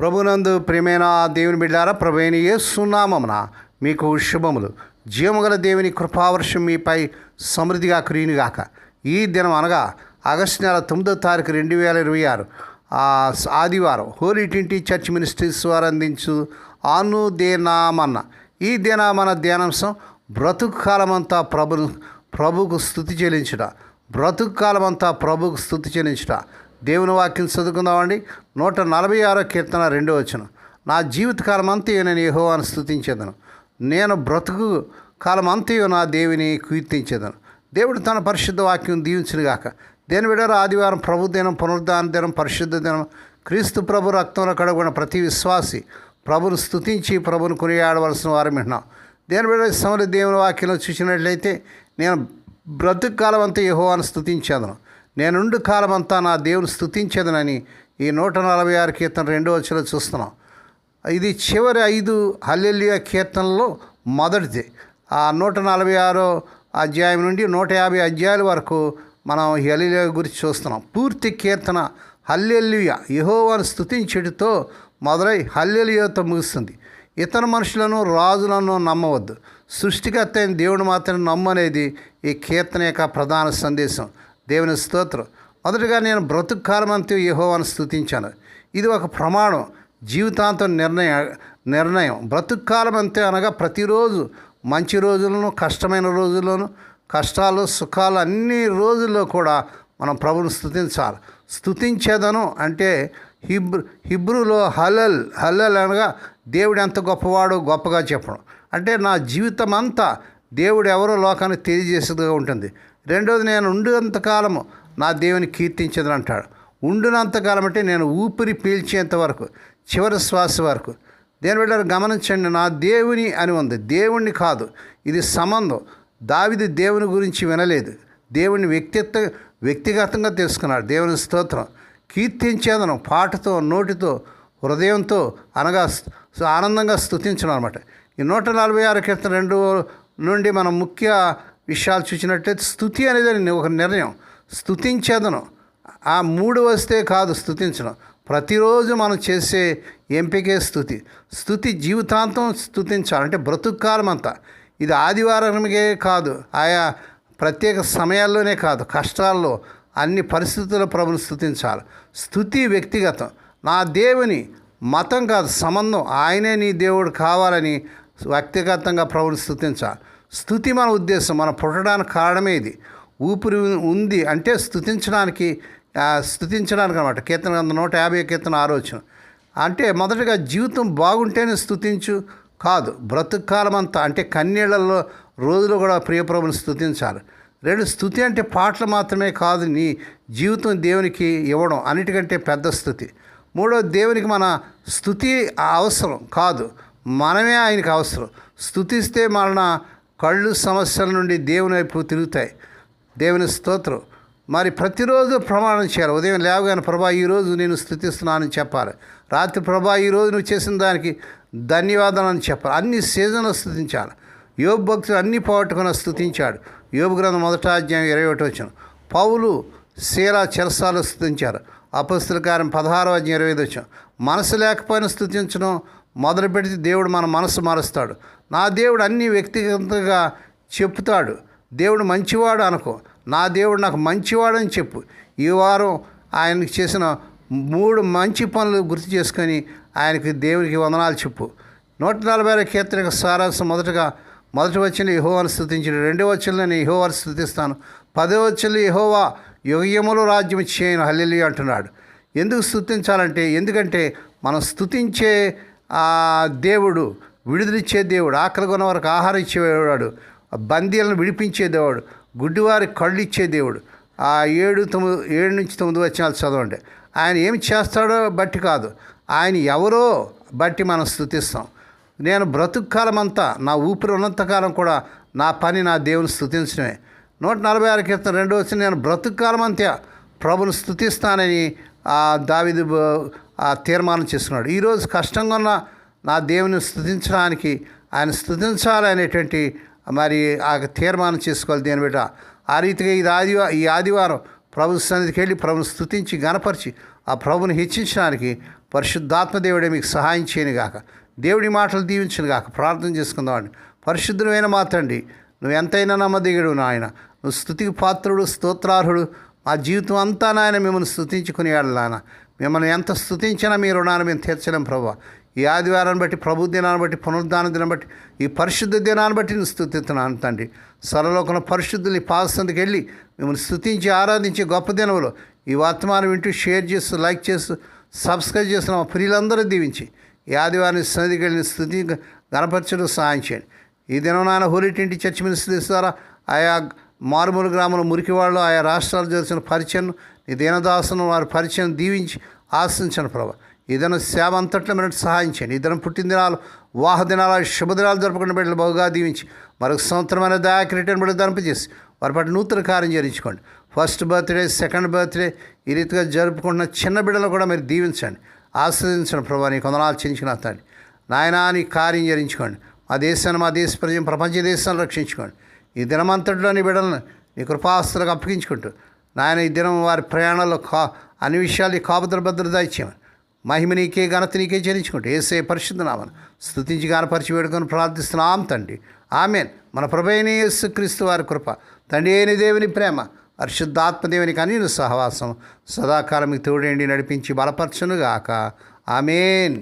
ప్రభునందు ప్రియమైన దేవుని బిడ్డారా, ప్రభువైన యేసు నామమున మీకు శుభములు. జీవముగల దేవుని కృపావర్షం మీపై సమృద్ధిగా కురియునుగాక. ఈ దినం అనగా ఆగస్టు నెల 9వ తారీఖు 2026 ఆదివారం హోలీ ట్రింటీ చర్చ్ మినిస్ట్రీస్ వారు అందించు అనుదేనామన్న ఈ దినామన ధ్యానాంశం బ్రతుకు కాలమంతా ప్రభుకు స్థుతి చెల్లించుట. బ్రతుకు కాలమంతా ప్రభుకు స్థుతి చెల్లించుట. దేవుని వాక్యం చదువుకుందామండి. 146వ కీర్తన 2వ వచనం. నా జీవితకాలం అంతయు నేను యెహోవాను స్తుతించేదను, నేను బ్రతుకు కాలం అంతయు నా దేవుని కీర్తించేదను. దేవుడు తన పరిశుద్ధ వాక్యం దీవించునుగాక. దేని బిడ్డలారా, ఆదివారం ప్రభు దినం, పునరుద్ధాన దినం, పరిశుద్ధ దినం. క్రీస్తు ప్రభు రక్తంలో కడగబడిన ప్రతి విశ్వాసి ప్రభును స్తుతించి ప్రభును కొనియాడవలసిన వారు వింటున్నాం. దేని బిడ్డలారా, సమర దేవుని వాక్యంలో చూసినట్లయితే నేను బ్రతుకు కాలం అంతా యెహోవాను స్తుతించేదను, నేనుండు కాలమంతా నా దేవుని స్తుతించేదనని ఈ 146 కీర్తన 2వ వచనంలో చూస్తున్నాం. ఇది చివరి 5 హల్లెలూయా కీర్తనలో మొదటిది. ఆ 146 అధ్యాయం నుండి 150 అధ్యాయాల వరకు మనం హల్లెలూయా గురించి చూస్తున్నాం. పూర్తి కీర్తన హల్లెలూయా యెహోవాను స్తుతించుటతో మొదలై హల్లెలూయాతో ముగుస్తుంది. ఇతర మనుషులను, రాజులను నమ్మవద్దు, సృష్టికర్త అయిన దేవుడు మాత్రం నమ్మనేది ఈ కీర్తన యొక్క ప్రధాన సందేశం. దేవుని స్తోత్రం. మొదటగా నేను బ్రతుకు కాలమంతా యెహోవాను స్తుతించాను. ఇది ఒక ప్రమాణం, జీవితాంతం నిర్ణయం. బ్రతుకు కాలం అంతే అనగా ప్రతిరోజు మంచి రోజులను, కష్టమైన రోజుల్లోనూ, కష్టాలు సుఖాలు అన్ని రోజుల్లో కూడా మనం ప్రభువును స్తుతించాలి. స్తుతించేదను అంటే హిబ్రూలో హల్లల్ అనగా దేవుడు ఎంత గొప్పవాడో గొప్పగా చెప్పడం. అంటే నా జీవితం అంతా దేవుడు ఎవరో లోకానికి తెలియజేసేదిగా ఉంటుంది. రెండోది, నేను ఉండినంతకాలము నా దేవుని కీర్తించేదని అంటాడు. ఉండినంతకాలం అంటే నేను ఊపిరి పీల్చేంత వరకు, చివరి శ్వాస వరకు. దేని బిడ్డలారా గమనించండి, నా దేవుని అని ఉంది, దేవుణ్ణి కాదు. ఇది సంబంధం. దావీదు దేవుని గురించి వినలేదు, దేవుని వ్యక్తిగతంగా తెలుసుకున్నాడు. దేవుని స్తోత్రం. కీర్తించేదను పాటతో, నోటితో, హృదయంతో అనగా ఆనందంగా స్తుతించడం అనమాట. ఈ 146 కీర్తన 2 నుండి మనం ముఖ్య విషయాలు చూసినట్లయితే స్తుతి అనేది ఒక నిర్ణయం. స్తుతించేదను ఆ 3 వస్తే కాదు స్తుతించడం. ప్రతిరోజు మనం చేసే ఎంపికే స్తుతి జీవితాంతం స్తుతించాలి. అంటే బ్రతుకు కాలం అంతా. ఇది ఆదివారమే కాదు, ఆయా ప్రత్యేక సమయాల్లోనే కాదు, కష్టాల్లో అన్ని పరిస్థితుల్లో ప్రభుని స్తుతించాలి. స్తుతి వ్యక్తిగతం. నా దేవుని మతం కాదు, సంబంధం. ఆయనే నీ దేవుడు కావాలని వ్యక్తిగతంగా ప్రభుని స్తుతించాలి. స్తుతి మన ఉద్దేశం. మనం పుట్టడానికి కారణమే ఇది. ఊపిరి ఉంది అంటే స్తుతించడానికి అనమాట. కీర్తన 150 కీర్తన 6 వచనం. అంటే మొదటగా జీవితం బాగుంటేనే స్తుతించు కాదు, బ్రతుకు కాలం అంతా అంటే కన్నీళ్లలో రోజులు కూడా ప్రియప్రభుని స్తుతించాలి. 2, స్తుతి అంటే పాటలు మాత్రమే కాదు, నీ జీవితం దేవునికి ఇవ్వడం అన్నిటికంటే పెద్ద స్తుతి. 3, దేవునికి మన స్తుతి అవసరం కాదు, మనమే ఆయనకి అవసరం. స్తుతిస్తే మన కళ్ళు సమస్యల నుండి దేవుని వైపు తిరుగుతాయి. దేవుని స్తోత్రం. మరి ప్రతిరోజు ప్రమాణం చేయాలి. ఉదయం లేవగానే ప్రభా ఈరోజు నేను స్తుతిస్తున్నానని చెప్పాలి. రాత్రి ప్రభా ఈరోజు నువ్వు చేసిన దానికి ధన్యవాదాలని చెప్పాలి. అన్ని సీజన్లు స్తుతించాలి. యోబు భక్తులు అన్ని పోగొట్టుకుని స్తుతించాడు. యోబు గ్రంథం 1వ అధ్యాయం 21వ వచనం. పౌలు, శీలా చెరసాలు స్తుతించారు. అపొస్తలుల కార్యం 16వ అధ్యాయం 25వ వచనం. మనసు లేకపోయినా స్తుతించడం మొదలు పెడితే దేవుడు మన మనసు మారుస్తాడు. నా దేవుడు అన్ని వ్యక్తిగతంగా చెప్తాడు. దేవుడు మంచివాడు అనుకో, నా దేవుడు నాకు మంచివాడు అని చెప్పు. ఈ వారం ఆయనకి చేసిన 3 మంచి పనులు గుర్తు చేసుకొని ఆయనకి దేవునికి వందనాలు చెప్పు. 146 కీర్తన సారాంశం. మొదటి వచనంలో యెహోవాను స్తుతించడు. 2వ వచనంలో నేను యెహోవాను స్తుతిస్తాను. 10వ వచనంలో యెహోవా యుగములు రాజ్యం చేయను హల్లెలూయా అంటున్నాడు. ఎందుకు స్తుతించాలంటే, ఎందుకంటే మనం స్తుతించే దేవుడు విడుదలిచ్చే దేవుడు, ఆకలి కొన్న వారికి ఆహారం ఇచ్చేవాడు, బందీలను విడిపించే దేవుడు, గుడ్డివారి కళ్ళు ఇచ్చే దేవుడు. 7 నుంచి 9 వచనాలు చదవండి. ఆయన ఏమి చేస్తాడో బట్టి కాదు, ఆయన ఎవరో బట్టి మనం స్తుతిస్తాం. నేను బ్రతుకు కాలం అంతా, నా ఊపిరి ఉన్నంతకాలం కూడా నా పని నా దేవుని స్తుతించడమే. 146 కీర్తన 2వ వచనం. నేను బ్రతుకు కాలం అంతా ప్రభుని స్తుతిస్తానని దావీదు తీర్మానం చేసుకున్నాడు. ఈరోజు కష్టంగా ఉన్న నా దేవుని స్తుతించడానికి, ఆయన స్తుతించాలనేటువంటి మరి ఆ తీర్మానం చేసుకోవాలి. దేని బిడ్డ ఆ రీతిగా ఈ ఆదివారం ప్రభు సన్నిధికి వెళ్ళి ప్రభుని స్తుతించి గణపరిచి ఆ ప్రభుని హెచ్చించడానికి పరిశుద్ధాత్మ దేవుడే మీకు సహాయం చేయను గాక. దేవుడి మాటలు దీవించను గాక. ప్రార్థన చేసుకుందామండి. పరిశుద్ధమైన మా తండ్రి, నువ్వు ఎంతైనా నమ్మదగిడు నాయన. నువ్వు స్తుతికి పాత్రుడు, స్తోత్రార్హుడు. మా జీవితం అంతా నాయన మిమ్మల్ని స్తుతించుకుని నాయన. మిమ్మల్ని ఎంత స్తుతించినా మీ రుణాన్ని మేము తీర్చలేం ప్రభువా. ఈ ఆదివారాన్ని బట్టి, ప్రభు దినాన్ని బట్టి, పునరుద్ధాన దినం బట్టి, ఈ పరిశుద్ధ దినాన్ని బట్టి నేను స్తుతిస్తున్నాను తండ్రి. సర్వలోకంలో పరిశుద్ధులు ఈ పాదసందుకు వెళ్ళి మిమ్మల్ని స్తుతించి ఆరాధించే గొప్ప దినంలో ఈ వర్తమానం వింటూ షేర్ చేస్తూ, లైక్ చేస్తూ, సబ్స్క్రైబ్ చేస్తున్న మా ప్రియులందరూ దీవించి ఈ ఆదివారం సన్నిధికి వెళ్ళిన స్థుతి గణపరచడం సహాయం చేయండి. ఈ దినం నాన్న హోలీటింటి చర్చ్ మినిస్ట్రీస్ ద్వారా ఆయా మారుమూల గ్రామంలో మురికి వాళ్ళు ఆయా రాష్ట్రాలు చేసిన పరిచయం, ఈ దీనదాసును వారి పరిచయం దీవించి ఆశించండి ప్రభావ. ఈ దినం సేవ అంతట్లో మీరు సహాయం చేయండి. ఈ దినం పుట్టినదినాలు, వివాహ దినాలు, శుభదినాలు జరుపుకున్న బిడ్డలు బహుగా దీవించి మరొక సంవత్సరమైన దయాక్రిటర్ని బిడ్డ ధరింపజేసి వారి పట్ల నూతన కార్యం జరిగించుకోండి. ఫస్ట్ బర్త్డే, సెకండ్ బర్త్డే ఈ రీతిగా జరుపుకుంటున్న చిన్న బిడ్డలు కూడా మీరు దీవించండి, ఆశీర్వదించండి ప్రభావ. నీ కొందనాలు చెందించిన తండ్రి నాయనా, నీ కార్యం జరిగించుకోండి. మా దేశాన్ని, మా దేశ ప్రజలు, ప్రపంచ దేశాలను రక్షించుకోండి. ఈ దినమంతటిలో నీ బిడ్డలను నీ కృపాస్తులకు అప్పగించుకుంటూ నాయన ఈ దినం వారి ప్రయాణాల్లో అన్ని విషయాలు నీ కాపుదల భద్రత ఇచ్చేమని మహిమ నీకే, ఘనత నీకే చెల్లించుకుంటూ యేసే పరిశుద్ధ నామమున స్తుతించి గానపరిచి వేడుకొని ప్రార్థిస్తున్నాం తండ్రి. ఆమేన్. మన ప్రభువైన యేసుక్రీస్తు వారి కృప, తండ్రి అయిన దేవుని ప్రేమ, పరిశుద్ధాత్మదేవునికి అన్ని సహవాసం సదాకాలం మీకు తోడేండి నడిపించి బలపరచునుగాక. ఆమేన్.